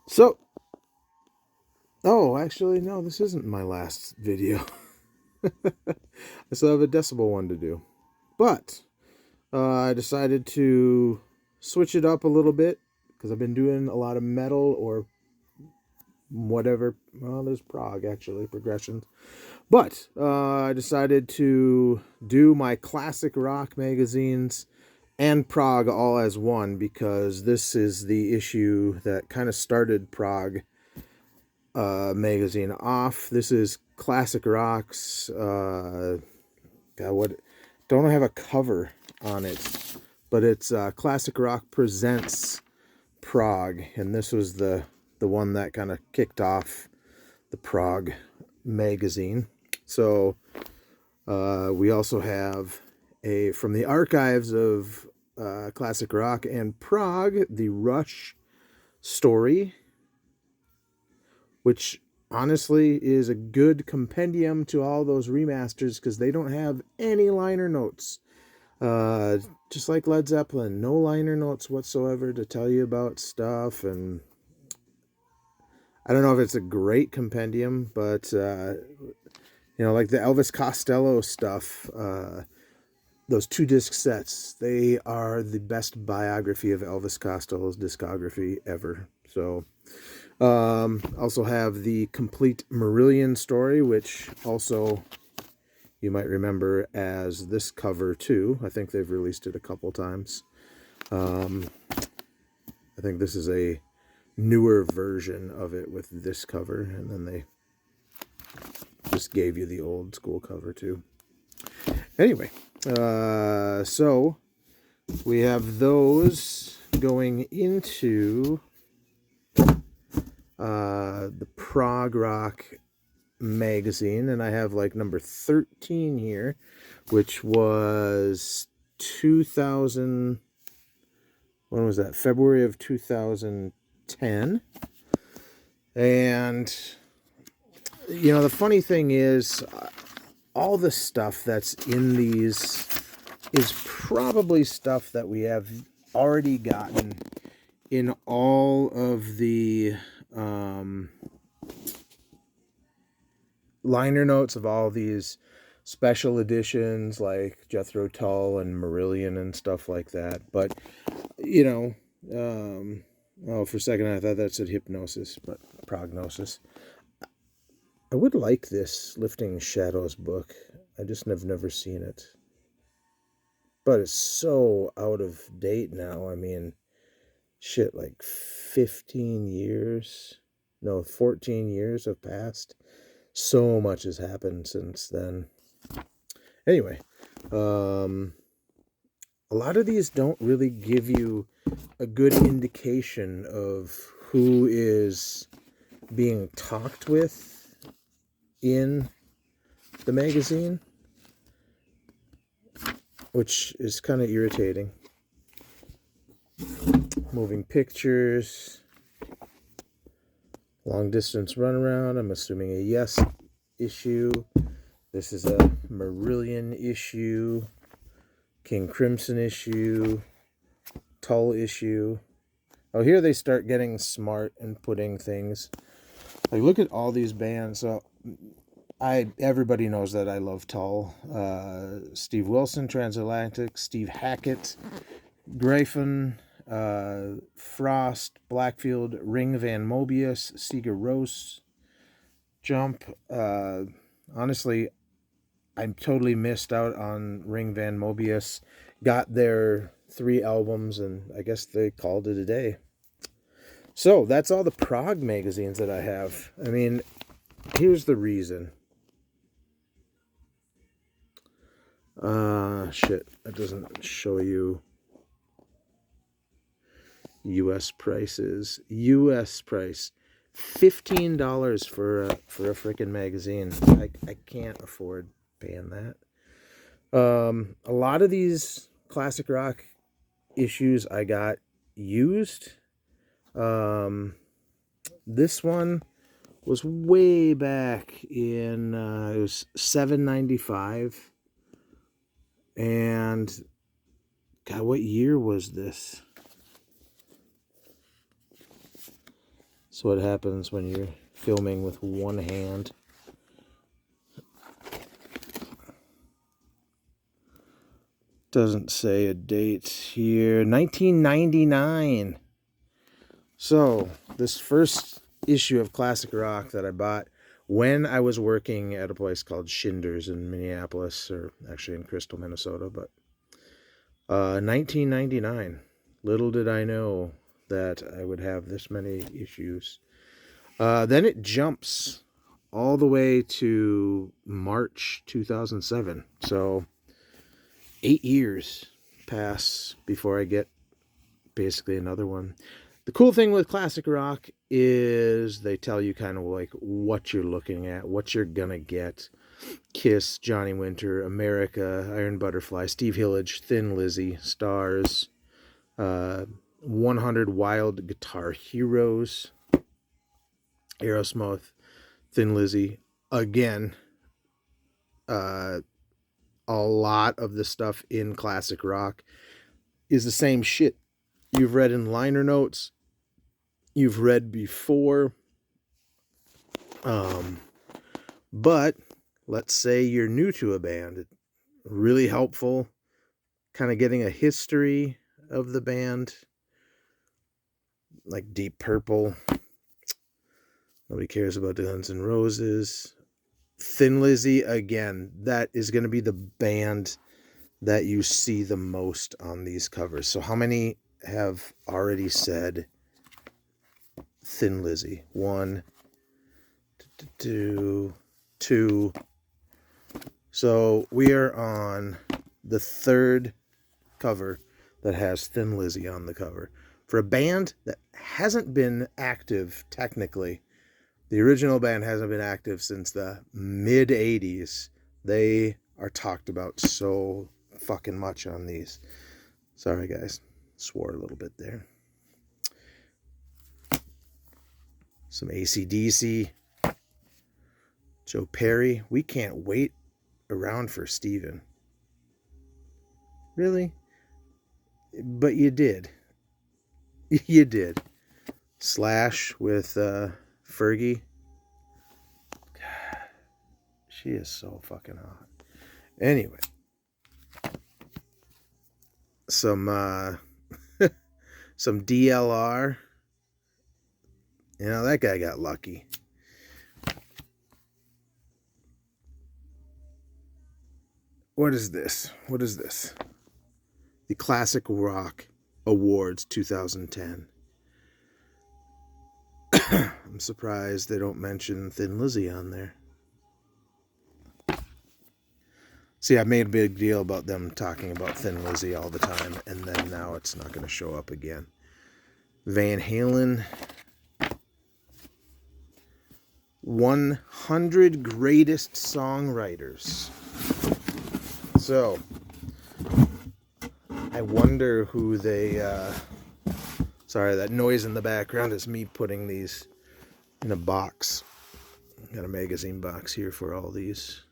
So, oh, actually, no, this isn't my last video. I still have a decibel one to do. But I decided to switch it up a little bit because I've been doing a lot of metal or whatever. Well, there's prog, actually, progressions. But I decided to do my classic rock magazines and prog all as one because this is the issue that kind of started prog magazine off. This is Classic Rock's. God, what? Don't have a cover on it, but it's Classic Rock Presents Prog, and this was the one that kind of kicked off the prog magazine. So we also have a from the archives of Classic Rock and Prog, the Rush story, which honestly is a good compendium to all those remasters because they don't have any liner notes. Just like Led Zeppelin, no liner notes whatsoever to tell you about stuff. And I don't know if it's a great compendium, but like the Elvis Costello stuff, those 2-disc sets, they are the best biography of Elvis Costello's discography ever. So also have the complete Marillion story, which also you might remember as this cover too. I think they've released it a couple times. I think this is a newer version of it with this cover, and then they just gave you the old school cover too. Anyway, so we have those going into the prog rock magazine, and I have like number 13 here, which was 2000. When was that? February of 2010. And the funny thing is, all the stuff that's in these is probably stuff that we have already gotten in all of the liner notes of all these special editions like Jethro Tull and Marillion and stuff like that. But for a second I thought that said Hypnosis, but Prognosis. I would like this Lifting Shadows book. I just have never seen it, but it's so out of date now. I mean, shit, like 14 years have passed. So much has happened since then. Anyway, a lot of these don't really give you a good indication of who is being talked with in the magazine, which is kind of irritating. Moving pictures, long distance runaround. I'm assuming a Yes issue. This is a Marillion issue, King Crimson issue, Tull issue. Oh, here they start getting smart and putting things. Like, look at all these bands. So everybody knows that I love Tull. Steve Wilson, Transatlantic, Steve Hackett, Gryphon, Frost, Blackfield, Ring Van Mobius, Sigur Rós, Jump. Honestly, I totally missed out on Ring Van Mobius. Got their 3 albums, and I guess they called it a day. So that's all the prog magazines that I have. I mean, here's the reason. Shit, that doesn't show you U.S. prices. U.S. price, $15 for a freaking magazine. I can't afford paying that. A lot of these classic rock issues I got used. This one was way back in it was $7.95, and God, what year was this? That's what happens when you're filming with one hand. Doesn't say a date here. 1999. So, this first issue of Classic Rock that I bought when I was working at a place called Schindler's in Minneapolis, or actually in Crystal, Minnesota, but 1999. Little did I know that I would have this many issues. Then it jumps all the way to March 2007. So 8 years pass before I get basically another one. The cool thing with Classic Rock is they tell you kind of like what you're looking at, what you're gonna get. Kiss, Johnny Winter, America, Iron Butterfly, Steve Hillage, Thin Lizzy, Stars, 100 Wild Guitar Heroes, Aerosmith, Thin Lizzy. Again, a lot of the stuff in Classic Rock is the same shit you've read in liner notes, you've read before. But let's say you're new to a band. It's really helpful kind of getting a history of the band, like Deep Purple. Nobody cares about the Guns N' Roses. Thin Lizzy, again, that is going to be the band that you see the most on these covers. So how many have already said Thin Lizzy? 1, 2, 2. So we are on the third cover that has Thin Lizzy on the cover. For a band that hasn't been active technically, the original band hasn't been active since the mid-'80s. They are talked about so fucking much on these. Sorry, guys. Swore a little bit there. Some ACDC. Joe Perry. We can't wait around for Steven. Really? But you did. You did. Slash with Fergie. God, she is so fucking hot. Anyway. Some DLR. You know, that guy got lucky. What is this? What is this? The Classic Rock Awards 2010. I'm surprised they don't mention Thin Lizzy on there. See, I made a big deal about them talking about Thin Lizzy all the time, and then now it's not going to show up again. Van Halen. 100 Greatest Songwriters. So, I wonder who they... Sorry, that noise in the background is me putting these in a box. Got a magazine box here for all these.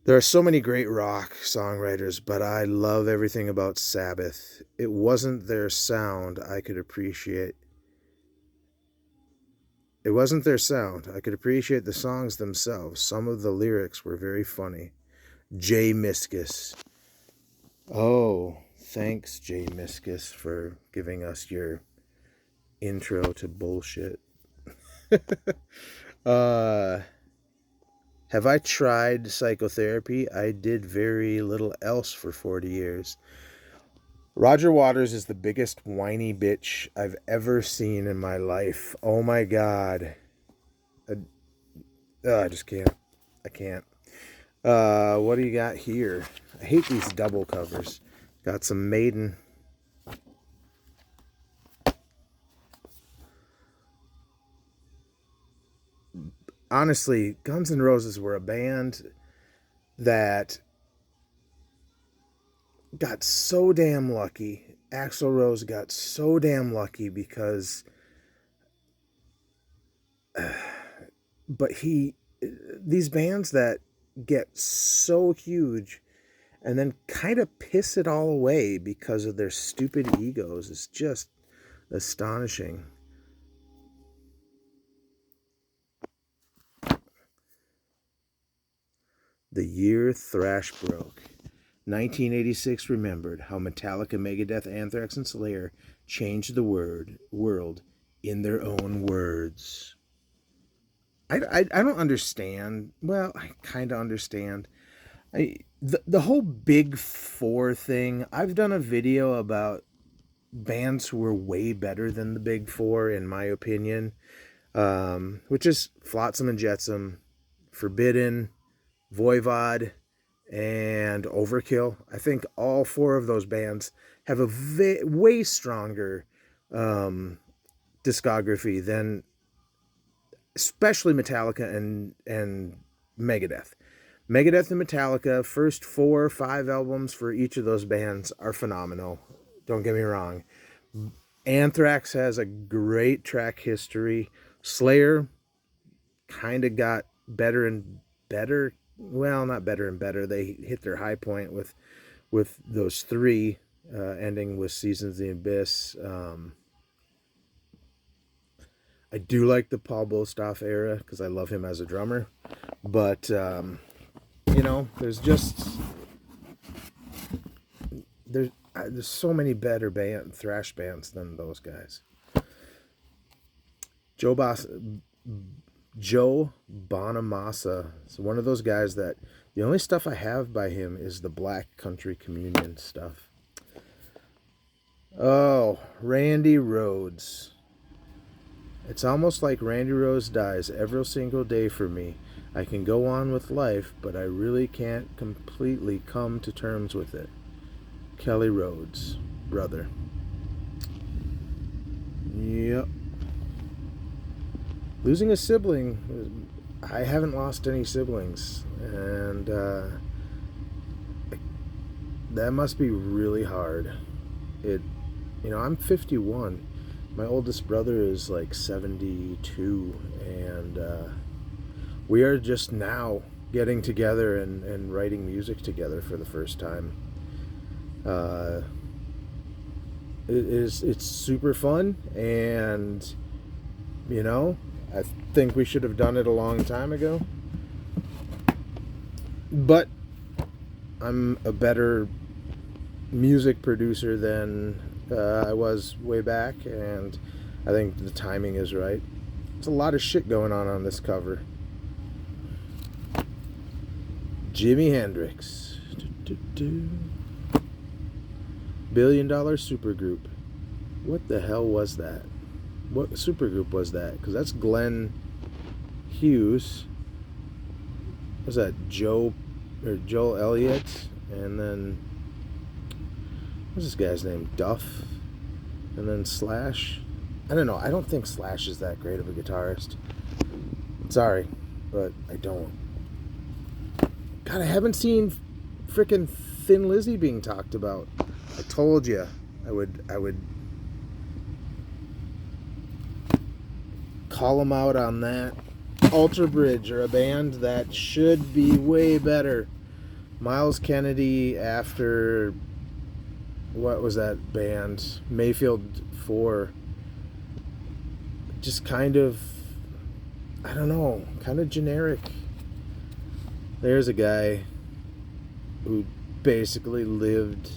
There are so many great rock songwriters, but I love everything about Sabbath. It wasn't their sound I could appreciate. It wasn't their sound. I could appreciate the songs themselves. Some of the lyrics were very funny. Jay Miskus. Oh, thanks, Jay Miskus, for giving us your intro to bullshit. Have I tried psychotherapy? I did very little else for 40 years. Roger Waters is the biggest whiny bitch I've ever seen in my life. Oh my God. I just can't. I can't. What do you got here? I hate these double covers. Got some Maiden. Honestly, Guns N' Roses were a band that got so damn lucky. Axl Rose got so damn lucky because... but these bands that get so huge and then kind of piss it all away because of their stupid egos is just astonishing. The year thrash broke. 1986 remembered how Metallica, Megadeth, Anthrax, and Slayer changed the world in their own words. I don't understand. Well, I kind of understand. The whole Big Four thing, I've done a video about bands who were way better than the Big Four, in my opinion, which is Flotsam and Jetsam, Forbidden, Voivod, and Overkill. I think all four of those bands have a way stronger discography than especially Metallica and Megadeth. Megadeth and Metallica, first 4 or 5 albums for each of those bands are phenomenal. Don't get me wrong. Anthrax has a great track history. Slayer kind of got better and better. Well, not better and better. They hit their high point with those 3, ending with Seasons of the Abyss. I do like the Paul Bostoff era because I love him as a drummer. But, you know, there's so many better thrash bands than those guys. Joe Bonamassa is one of those guys that the only stuff I have by him is the Black Country Communion stuff. Oh, Randy Rhoads. It's almost like Randy Rhoads dies every single day for me. I can go on with life, but I really can't completely come to terms with it. Kelly Rhoads, brother. Yep. Losing a sibling, I haven't lost any siblings, and that must be really hard. I'm 51. My oldest brother is like 72, and we are just now getting together and writing music together for the first time. It's super fun, and I think we should have done it a long time ago. But I'm a better music producer than I was way back, and I think the timing is right. There's a lot of shit going on this cover. Jimi Hendrix. $1 billion supergroup. What the hell was that? What supergroup was that? Because that's Glenn Hughes. Was that Joel Elliott? And then what's this guy's name? Duff. And then Slash. I don't know. I don't think Slash is that great of a guitarist. Sorry, but I don't. God, I haven't seen frickin' Thin Lizzy being talked about. I told you I would call them out on that. Alter Bridge are a band that should be way better. Miles Kennedy after, what was that band? Mayfield 4. Just kind of, I don't know, kind of generic. There's a guy who basically lived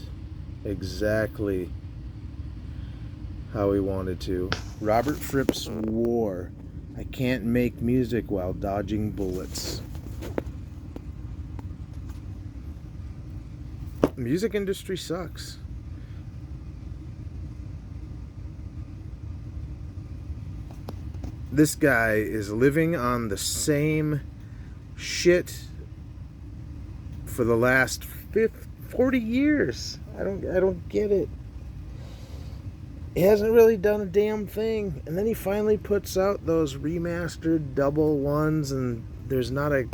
exactly how he wanted to. Robert Fripp swore, "I can't make music while dodging bullets." The music industry sucks. This guy is living on the same shit for the last 40 years. I don't get it. He hasn't really done a damn thing, and then he finally puts out those remastered double ones, and there's not a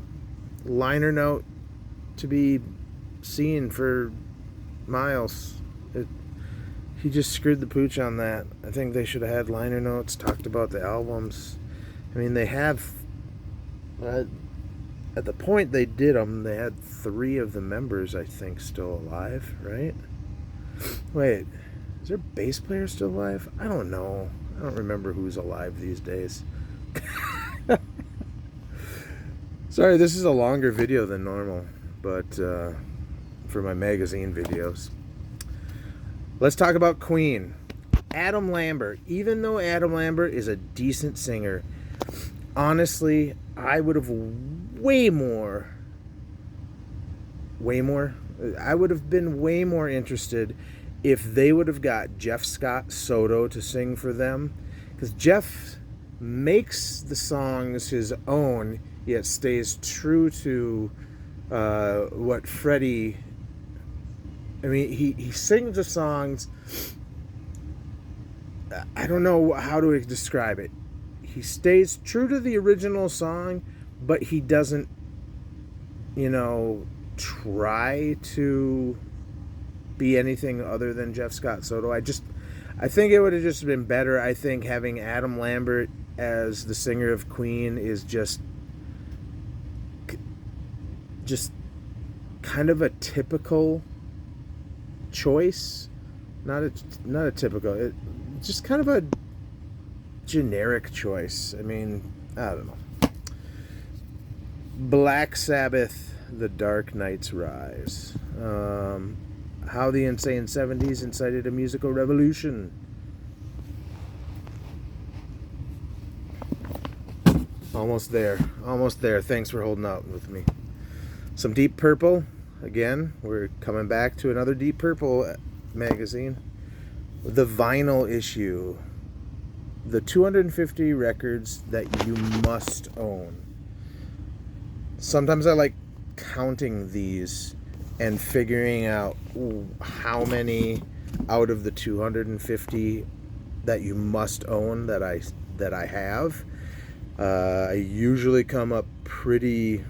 liner note to be seen for miles. He just screwed the pooch on that. I think they should have had liner notes, talked about the albums. I mean, they have, at the point they did them, they had 3 of the members, I think, still alive, right? Wait, is their bass player still alive? I don't know. I don't remember who's alive these days. Sorry, this is a longer video than normal, but for my magazine videos. Let's talk about Queen. Adam Lambert. Even though Adam Lambert is a decent singer, honestly, I would have I would have been way more interested if they would have got Jeff Scott Soto to sing for them. Because Jeff makes the songs his own, yet stays true to what Freddie... I mean, he sings the songs... I don't know how to describe it. He stays true to the original song, but he doesn't, you know, try to be anything other than Jeff Scott Soto. I think it would have just been better. I think having Adam Lambert as the singer of Queen is just kind of a typical choice. Not a typical. Just kind of a generic choice. I mean, I don't know. Black Sabbath, The Dark Knight's Rise. How the Insane 70s incited a musical revolution. Almost there. Almost there. Thanks for holding out with me. Some Deep Purple. Again, we're coming back to another Deep Purple magazine. The vinyl issue. The 250 records that you must own. Sometimes I like counting these and figuring out how many out of the 250 that you must own that I have. I usually come up pretty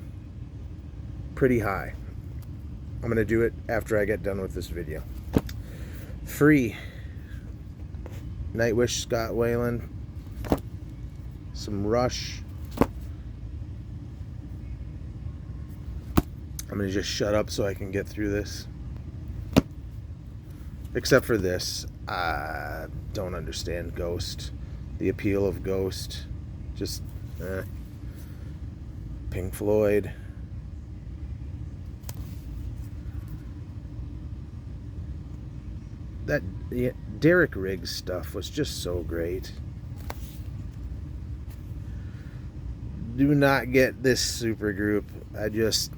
high. I'm going to do it after I get done with this video. Free. Nightwish, Scott Weiland. Some Rush. I'm going to just shut up so I can get through this. Except for this. I don't understand Ghost. The appeal of Ghost. Just, Pink Floyd. That Derek Riggs stuff was just so great. Do not get this supergroup. I just...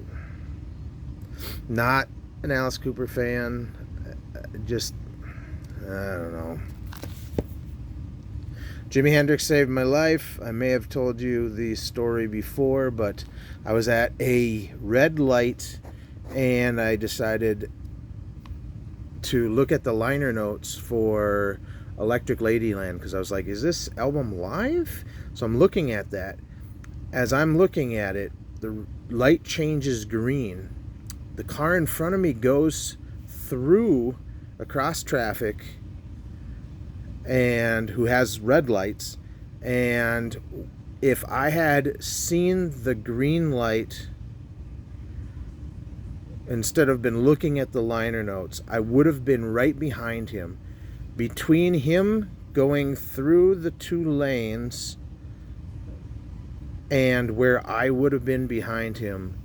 Not an Alice Cooper fan. Just... I don't know. Jimi Hendrix saved my life. I may have told you the story before, but I was at a red light and I decided to look at the liner notes for Electric Ladyland because I was like, is this album live? So I'm looking at that. As I'm looking at it, the light changes green. The car in front of me goes through across traffic and who has red lights, and if I had seen the green light instead of been looking at the liner notes, I would have been right behind him. Between him going through the two lanes and where I would have been behind him,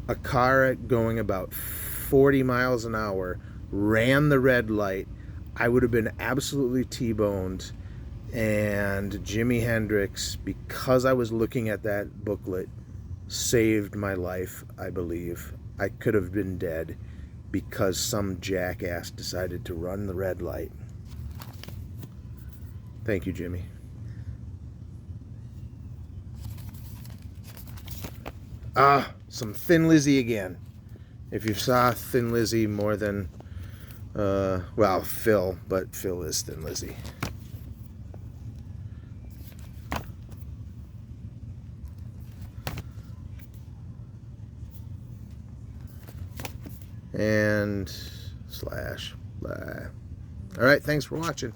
a car going about 40 miles an hour ran the red light. I would have been absolutely T-boned, and Jimi Hendrix, because I was looking at that booklet, saved my life, I believe. I could have been dead because some jackass decided to run the red light. Thank you, Jimmy. Some Thin Lizzy again. If you saw Thin Lizzy more than, well, Phil, but Phil is Thin Lizzy. And Slash. Blah. All right, thanks for watching.